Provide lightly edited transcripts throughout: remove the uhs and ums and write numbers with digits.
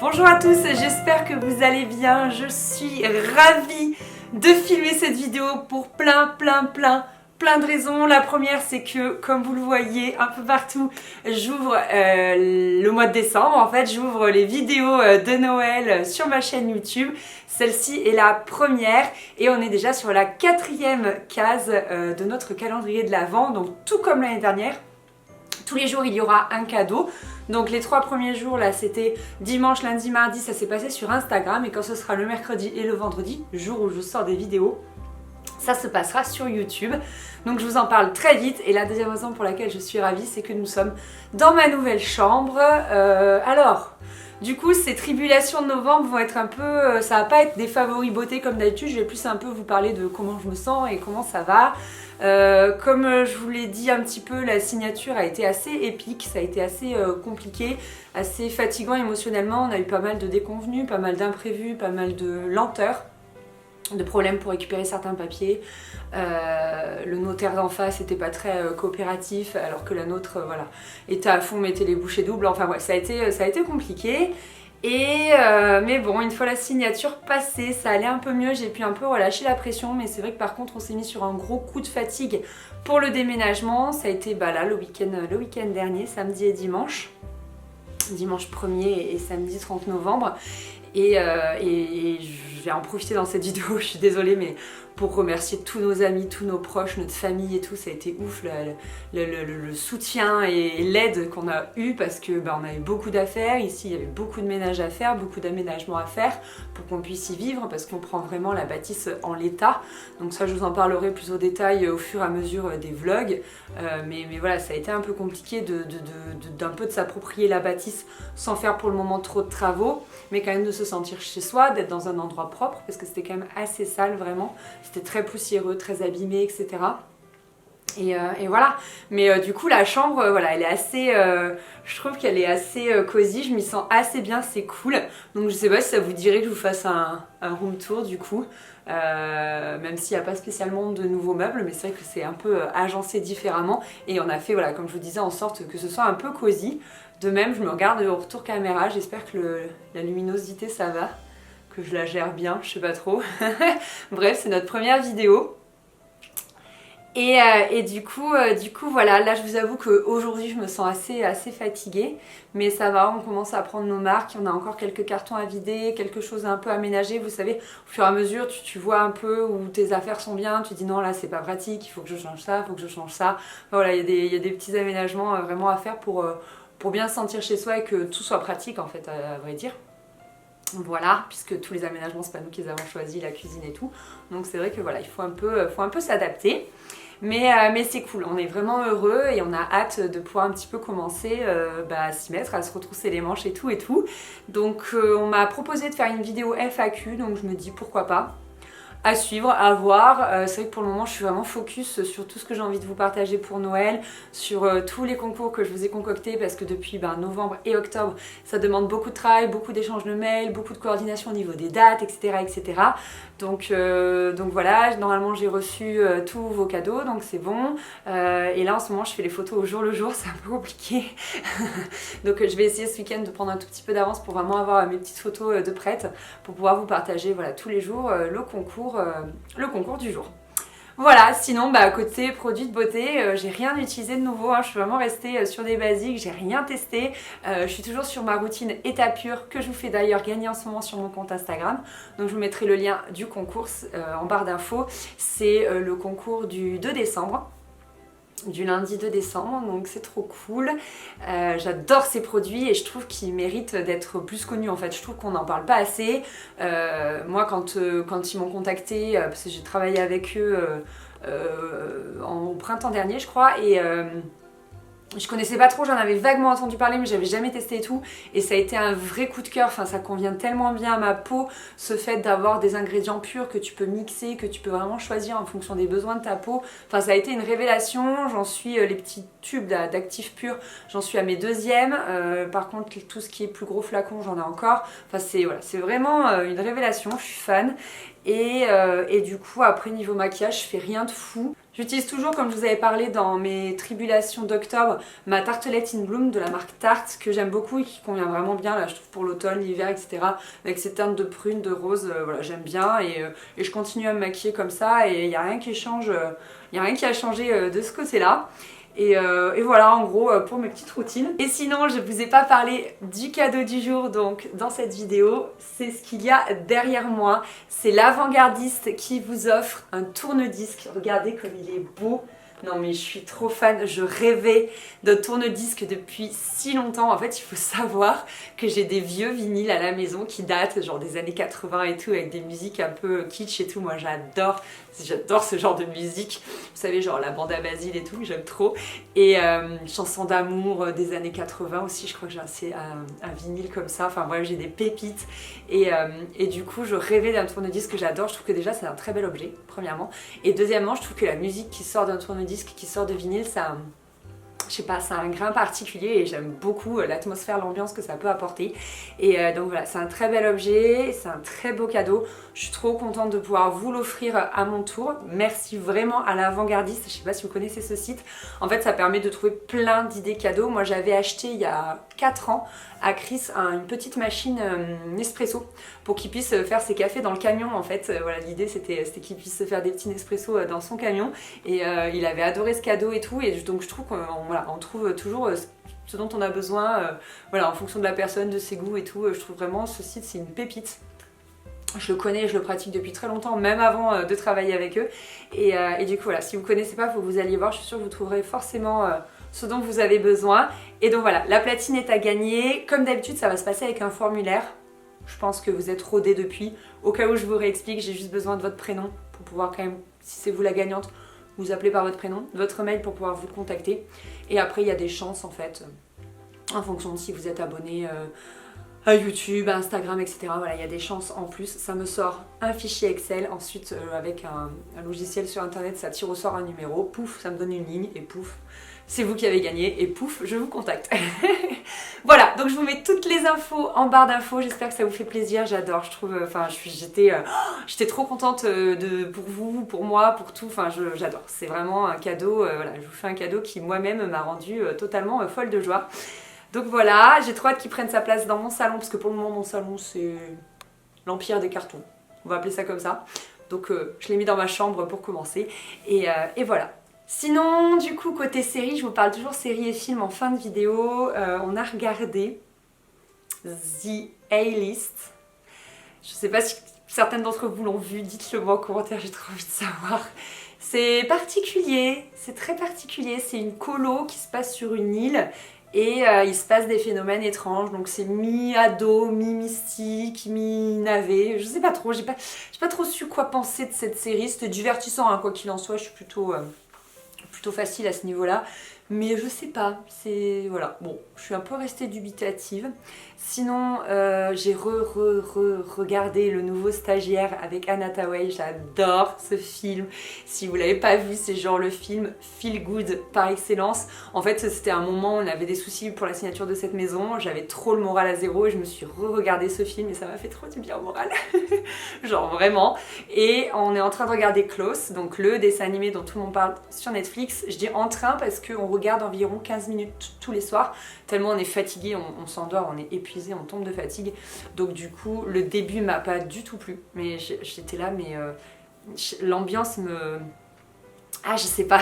Bonjour à tous, j'espère que vous allez bien. Je suis ravie de filmer cette vidéo pour plein de raisons. La première, c'est que, comme vous le voyez un peu partout, j'ouvre le mois de décembre. En fait, j'ouvre les vidéos de Noël sur ma chaîne YouTube. Celle-ci est la première et on est déjà sur la 4e case de notre calendrier de l'Avent. Donc, tout comme l'année dernière, tous les jours, il y aura un cadeau. Donc les 3 premiers jours là, c'était dimanche, lundi, mardi, ça s'est passé sur Instagram. Et quand ce sera le mercredi et le vendredi, jour où je sors des vidéos, ça se passera sur YouTube. Donc je vous en parle très vite. Et la deuxième raison pour laquelle je suis ravie, c'est que nous sommes dans ma nouvelle chambre. Du coup, ces tribulations de novembre vont être un peu... ça va pas être des favoris beauté comme d'habitude. Je vais plus un peu vous parler de comment je me sens et comment ça va. Comme je vous l'ai dit un petit peu, la signature a été assez épique, ça a été assez compliqué, assez fatigant émotionnellement. On a eu pas mal de déconvenues, pas mal d'imprévus, pas mal de lenteurs, de problèmes pour récupérer certains papiers. Le notaire d'en face n'était pas très coopératif, alors que la nôtre voilà, était à fond, mettait les bouchées doubles. Enfin ouais, ça a été compliqué. Mais bon, une fois la signature passée, ça allait un peu mieux, j'ai pu un peu relâcher la pression, mais c'est vrai que par contre on s'est mis sur un gros coup de fatigue pour le déménagement. Ça a été là le week-end dernier, samedi et dimanche 1er et samedi 30 novembre. Et je vais en profiter dans cette vidéo, je suis désolée, mais pour remercier tous nos amis, tous nos proches, notre famille et tout, ça a été ouf le soutien et l'aide qu'on a eu parce que on avait beaucoup d'affaires, ici il y avait beaucoup de ménage à faire, beaucoup d'aménagements à faire pour qu'on puisse y vivre parce qu'on prend vraiment la bâtisse en l'état. Donc ça je vous en parlerai plus au détail au fur et à mesure des vlogs, mais voilà, ça a été un peu compliqué d'un peu de s'approprier la bâtisse sans faire pour le moment trop de travaux, mais quand même de se sentir chez soi, d'être dans un endroit propre parce que c'était quand même assez sale vraiment, c'était très poussiéreux, très abîmé, etc. Et voilà, mais du coup la chambre, voilà, elle est assez, je trouve qu'elle est assez cosy, je m'y sens assez bien, c'est cool. Donc je sais pas si ça vous dirait que je vous fasse un room tour du coup, même s'il n'y a pas spécialement de nouveaux meubles, mais c'est vrai que c'est un peu agencé différemment. Et on a fait, voilà, comme je vous disais, en sorte que ce soit un peu cosy. De même, je me regarde au retour caméra, j'espère que la luminosité ça va, que je la gère bien, je sais pas trop. Bref, c'est notre première vidéo. Et du coup voilà, là je vous avoue qu'aujourd'hui je me sens assez fatiguée, mais ça va, on commence à prendre nos marques, on a encore quelques cartons à vider, quelque chose à un peu aménager, vous savez, au fur et à mesure tu vois un peu où tes affaires sont bien, tu dis non là c'est pas pratique, il faut que je change ça, il faut que je change ça. Voilà, il y a des petits aménagements vraiment à faire pour bien se sentir chez soi et que tout soit pratique en fait, à vrai dire. Voilà, puisque tous les aménagements c'est pas nous qui les avons choisis, la cuisine et tout, donc c'est vrai que voilà, il faut un peu s'adapter. Mais c'est cool, on est vraiment heureux et on a hâte de pouvoir un petit peu commencer à s'y mettre, à se retrousser les manches et tout. Donc on m'a proposé de faire une vidéo FAQ, donc je me dis pourquoi pas. À suivre, à voir. C'est vrai que pour le moment je suis vraiment focus sur tout ce que j'ai envie de vous partager pour Noël, sur tous les concours que je vous ai concoctés parce que depuis novembre et octobre ça demande beaucoup de travail, beaucoup d'échanges de mails, beaucoup de coordination au niveau des dates, etc. Donc voilà, normalement j'ai reçu tous vos cadeaux, donc c'est bon. Et là en ce moment je fais les photos au jour le jour, c'est un peu compliqué. Donc je vais essayer ce week-end de prendre un tout petit peu d'avance pour vraiment avoir mes petites photos de prêtes pour pouvoir vous partager voilà, tous les jours le concours du jour. Voilà, sinon côté produits de beauté, j'ai rien utilisé de nouveau, hein. Je suis vraiment restée sur des basiques, j'ai rien testé. Je suis toujours sur ma routine étape pure que je vous fais d'ailleurs gagner en ce moment sur mon compte Instagram. Donc je vous mettrai le lien du concours en barre d'infos. C'est le concours du 2 décembre. Du lundi 2 décembre, donc c'est trop cool. J'adore ces produits et je trouve qu'ils méritent d'être plus connus en fait. Je trouve qu'on n'en parle pas assez. Moi quand ils m'ont contacté, parce que j'ai travaillé avec eux au printemps dernier je crois, et je connaissais pas trop, j'en avais vaguement entendu parler mais j'avais jamais testé et tout, et ça a été un vrai coup de cœur. Enfin ça convient tellement bien à ma peau, ce fait d'avoir des ingrédients purs que tu peux mixer, que tu peux vraiment choisir en fonction des besoins de ta peau. Enfin ça a été une révélation. J'en suis, les petits tubes d'actifs purs, j'en suis à mes 2e. Par contre tout ce qui est plus gros flacon j'en ai encore. Enfin c'est voilà, c'est vraiment une révélation, je suis fan. Et du coup après niveau maquillage je fais rien de fou. J'utilise toujours, comme je vous avais parlé dans mes tribulations d'octobre, ma tartelette in bloom de la marque Tarte que j'aime beaucoup et qui convient vraiment bien là je trouve pour l'automne, l'hiver, etc. Avec ces teintes de prune, de rose, voilà j'aime bien et je continue à me maquiller comme ça et il n'y a rien qui change, il n'y a rien qui a changé de ce côté-là. Et voilà en gros pour mes petites routines. Et sinon je vous ai pas parlé du cadeau du jour donc dans cette vidéo, c'est ce qu'il y a derrière moi. C'est l'avant-gardiste qui vous offre un tourne-disque. Regardez comme il est beau. Non mais je suis trop fan, je rêvais d'un tourne-disque depuis si longtemps. En fait il faut savoir que j'ai des vieux vinyles à la maison qui datent genre des années 80 et tout avec des musiques un peu kitsch et tout. Moi j'adore ce genre de musique. Vous savez genre la bande à Basile et tout, j'aime trop. Et chansons d'amour des années 80 aussi, je crois que j'ai un vinyle comme ça. Enfin voilà j'ai des pépites et du coup je rêvais d'un tourne-disque que j'adore. Je trouve que déjà c'est un très bel objet premièrement. Et deuxièmement je trouve que la musique qui sort d'un tourne-disque qui sort de vinyle, ça, je sais pas, c'est un grain particulier et j'aime beaucoup l'atmosphère, l'ambiance que ça peut apporter. Et donc voilà, c'est un très bel objet, c'est un très beau cadeau. Je suis trop contente de pouvoir vous l'offrir à mon tour. Merci vraiment à l'avant-gardiste. Je sais pas si vous connaissez ce site. En fait, ça permet de trouver plein d'idées cadeaux. Moi, j'avais acheté il y a 4 ans à Chris une petite machine Nespresso pour qu'il puisse faire ses cafés dans le camion. En fait, voilà, l'idée c'était qu'il puisse se faire des petits Nespresso dans son camion. Et il avait adoré ce cadeau et tout. Et donc je trouve qu'on trouve toujours ce dont on a besoin, voilà, en fonction de la personne, de ses goûts et tout. Je trouve vraiment ce site c'est une pépite. Je le connais, je le pratique depuis très longtemps, même avant de travailler avec eux. Et du coup, voilà, si vous ne connaissez pas, il faut que vous alliez voir. Je suis sûre que vous trouverez forcément ce dont vous avez besoin. Et donc voilà, la platine est à gagner. Comme d'habitude, ça va se passer avec un formulaire. Je pense que vous êtes rodés depuis. Au cas où je vous réexplique, j'ai juste besoin de votre prénom pour pouvoir quand même, si c'est vous la gagnante, vous appeler par votre prénom, votre mail pour pouvoir vous contacter. Et après, il y a des chances en fait, en fonction de si vous êtes abonné à YouTube, à Instagram, etc. Voilà, il y a des chances en plus. Ça me sort un fichier Excel, ensuite avec un logiciel sur internet, ça tire au sort un numéro, pouf, ça me donne une ligne et pouf, c'est vous qui avez gagné et pouf, je vous contacte. Voilà, donc je vous mets toutes les infos en barre d'infos, j'espère que ça vous fait plaisir, j'adore, je trouve, enfin j'étais trop contente pour vous, pour moi, pour tout, enfin j'adore, c'est vraiment un cadeau, voilà, je vous fais un cadeau qui moi-même m'a rendue totalement folle de joie. Donc voilà, j'ai trop hâte qu'il prenne sa place dans mon salon, parce que pour le moment mon salon c'est l'empire des cartons, on va appeler ça comme ça. Donc je l'ai mis dans ma chambre pour commencer, et voilà. Sinon, du coup, côté série, je vous parle toujours séries et films en fin de vidéo. On a regardé The A-List. Je sais pas si certaines d'entre vous l'ont vu, dites-le moi en commentaire, j'ai trop envie de savoir. C'est particulier, c'est très particulier, c'est une colo qui se passe sur une île et il se passe des phénomènes étranges, donc c'est mi-ado, mi-mystique, mi-navet, je sais pas trop, j'ai pas trop su quoi penser de cette série, c'était divertissant hein, quoi qu'il en soit, je suis plutôt facile à ce niveau-là, mais je sais pas, c'est voilà, bon, je suis un peu restée dubitative. Sinon, j'ai regardé le nouveau Stagiaire avec Anna Thaoué, j'adore ce film. Si vous l'avez pas vu, c'est genre le film feel good par excellence. En fait, c'était un moment où on avait des soucis pour la signature de cette maison, j'avais trop le moral à zéro et je me suis re-regardé ce film et ça m'a fait trop du bien au moral. Genre vraiment. Et on est en train de regarder Close, donc le dessin animé dont tout le monde parle sur Netflix. Je dis en train parce qu'on regarde environ 15 minutes tous les soirs, tellement on est fatigué, on s'endort, on est épuisé, on tombe de fatigue. Donc du coup, le début m'a pas du tout plu, mais j'étais là, mais l'ambiance me... Ah je sais pas,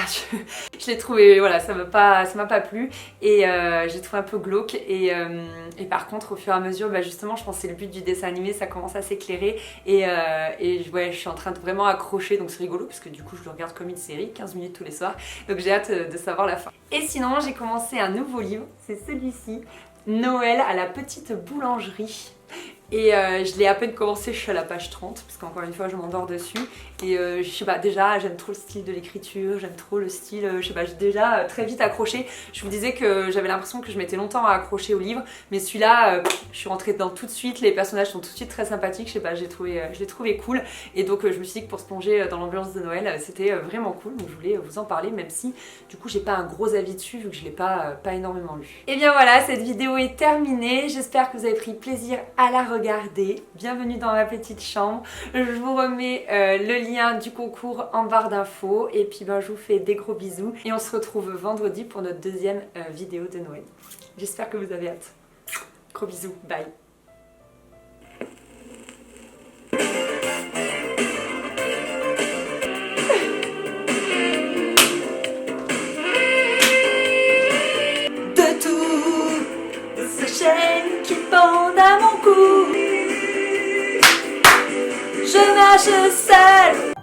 je l'ai trouvé, voilà, ça m'a pas plu et j'ai trouvé un peu glauque et par contre au fur et à mesure, bah justement je pense que c'est le but du dessin animé, ça commence à s'éclairer et ouais, je suis en train de vraiment accrocher, donc c'est rigolo parce que du coup je le regarde comme une série, 15 minutes tous les soirs, donc j'ai hâte de savoir la fin. Et sinon j'ai commencé un nouveau livre, c'est celui-ci, Noël à la petite boulangerie. Et je l'ai à peine commencé, je suis à la page 30 parce qu'encore une fois je m'endors dessus et je sais pas, déjà j'aime trop le style de l'écriture, j'aime trop le style, je sais pas, j'ai déjà très vite accroché. Je vous disais que j'avais l'impression que je mettais longtemps à accrocher au livre, mais celui-là je suis rentrée dedans tout de suite, les personnages sont tout de suite très sympathiques, je sais pas, je l'ai trouvé cool et donc je me suis dit que pour se plonger dans l'ambiance de Noël c'était vraiment cool, donc je voulais vous en parler même si du coup j'ai pas un gros avis dessus vu que je l'ai pas énormément lu. Et bien voilà, cette vidéo est terminée, j'espère que vous avez pris plaisir à la regarder. regarder. Bienvenue dans ma petite chambre. Je vous remets le lien du concours en barre d'infos. Et puis je vous fais des gros bisous. Et on se retrouve vendredi pour notre deuxième vidéo de Noël. J'espère que vous avez hâte. Gros bisous, bye. Chaîne qui pendent à mon cou, je marche seule.